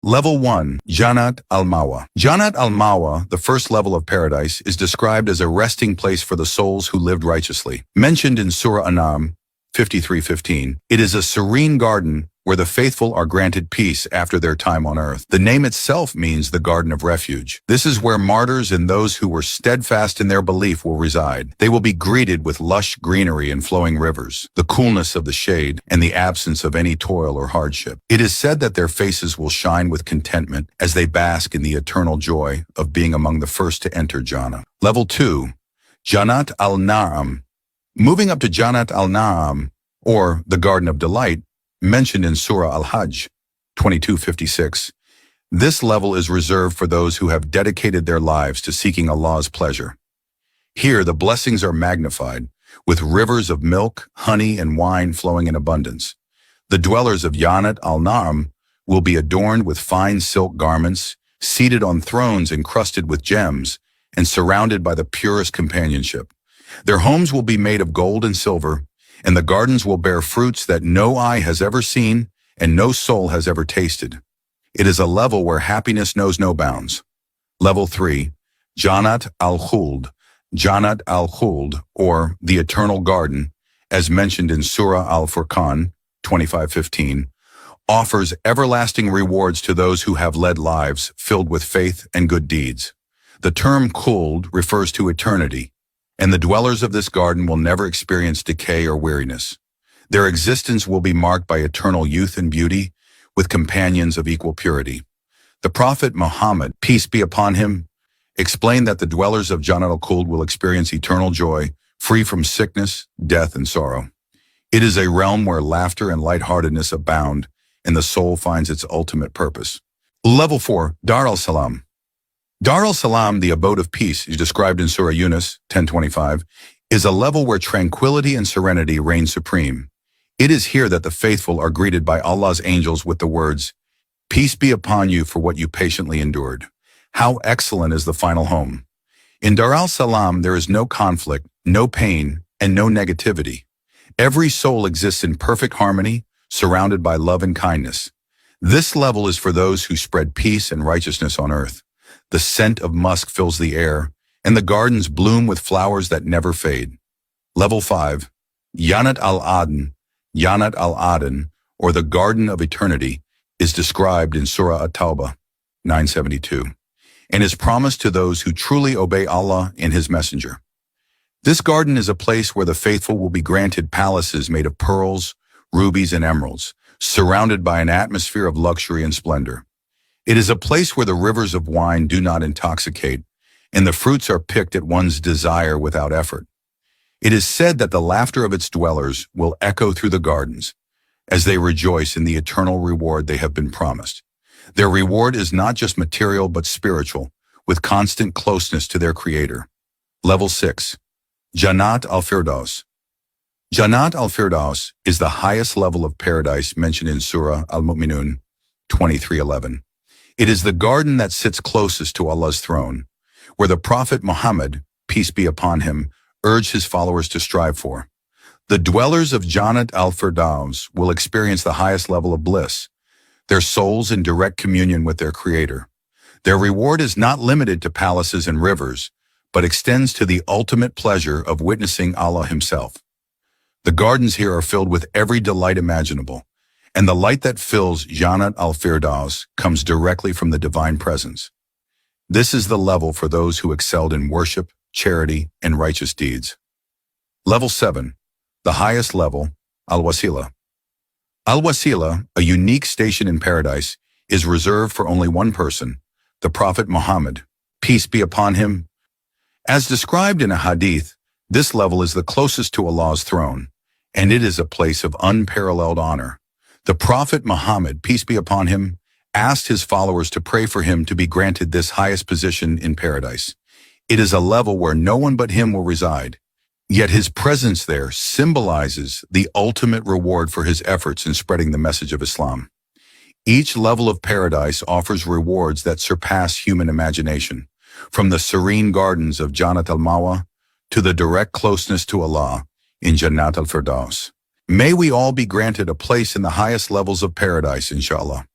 Level 1, Jannat al-Mawa. Jannat al-Mawa, the first level of paradise, is described as a resting place for the souls who lived righteously. Mentioned in Surah An'am 53:15, it is a serene garden where the faithful are granted peace after their time on earth. The name itself means the Garden of Refuge. This is where martyrs and those who were steadfast in their belief will reside. They will be greeted with lush greenery and flowing rivers, the coolness of the shade, and the absence of any toil or hardship. It is said that their faces will shine with contentment as they bask in the eternal joy of being among the first to enter Jannah. Level 2, Jannat al-Na'am. Moving up to Jannat al-Na'am, or the Garden of Delight, mentioned in Surah Al-Hajj 22:56, this level is reserved for those who have dedicated their lives to seeking Allah's pleasure. Here, the blessings are magnified, with rivers of milk, honey, and wine flowing in abundance. The dwellers of Jannat al-Na'am will be adorned with fine silk garments, seated on thrones encrusted with gems, and surrounded by the purest companionship. Their homes will be made of gold and silver, and the gardens will bear fruits that no eye has ever seen and no soul has ever tasted. It is a level where happiness knows no bounds. Level 3, Jannat al-Khuld. Jannat al-Khuld, or the Eternal Garden, as mentioned in Surah Al-Furqan 25:15, offers everlasting rewards to those who have led lives filled with faith and good deeds. The term Khuld refers to eternity, and the dwellers of this garden will never experience decay or weariness. Their existence will be marked by eternal youth and beauty, with companions of equal purity. The Prophet Muhammad, peace be upon him, explained that the dwellers of Jannat al-Khuld will experience eternal joy, free from sickness, death, and sorrow. It is a realm where laughter and lightheartedness abound, and the soul finds its ultimate purpose. Level 4, Dar al-Salam. Dar al-Salam, the abode of peace, is described in Surah Yunus 10:25, is a level where tranquility and serenity reign supreme. It is here that the faithful are greeted by Allah's angels with the words, "Peace be upon you for what you patiently endured." How excellent is the final home. In Dar al-Salam, there is no conflict, no pain, and no negativity. Every soul exists in perfect harmony, surrounded by love and kindness. This level is for those who spread peace and righteousness on earth. The scent of musk fills the air, and the gardens bloom with flowers that never fade. Level 5, Jannat al-Aden. Jannat al-Aden, or the Garden of Eternity, is described in Surah At-Tawbah 9:72, and is promised to those who truly obey Allah and His Messenger. This garden is a place where the faithful will be granted palaces made of pearls, rubies, and emeralds, surrounded by an atmosphere of luxury and splendor. It is a place where the rivers of wine do not intoxicate, and the fruits are picked at one's desire without effort. It is said that the laughter of its dwellers will echo through the gardens, as they rejoice in the eternal reward they have been promised. Their reward is not just material but spiritual, with constant closeness to their Creator. Level 6, Jannat al-Firdaus. Jannat al-Firdaus is the highest level of paradise mentioned in Surah Al-Mu'minun 23:11. It is the garden that sits closest to Allah's throne, where the Prophet Muhammad, peace be upon him, urged his followers to strive for. The dwellers of Jannat al-Firdaus will experience the highest level of bliss, their souls in direct communion with their Creator. Their reward is not limited to palaces and rivers, but extends to the ultimate pleasure of witnessing Allah Himself. The gardens here are filled with every delight imaginable, and the light that fills Jannat al-Firdaus comes directly from the Divine Presence. This is the level for those who excelled in worship, charity, and righteous deeds. Level 7, the highest level, Al-Wasila. Al-Wasila, a unique station in paradise, is reserved for only one person, the Prophet Muhammad, peace be upon him. As described in a hadith, this level is the closest to Allah's throne, and it is a place of unparalleled honor. The Prophet Muhammad, peace be upon him, asked his followers to pray for him to be granted this highest position in paradise. It is a level where no one but him will reside, yet his presence there symbolizes the ultimate reward for his efforts in spreading the message of Islam. Each level of paradise offers rewards that surpass human imagination, from the serene gardens of Jannat al-Mawa to the direct closeness to Allah in Jannat al-Firdaus. May we all be granted a place in the highest levels of paradise, inshallah.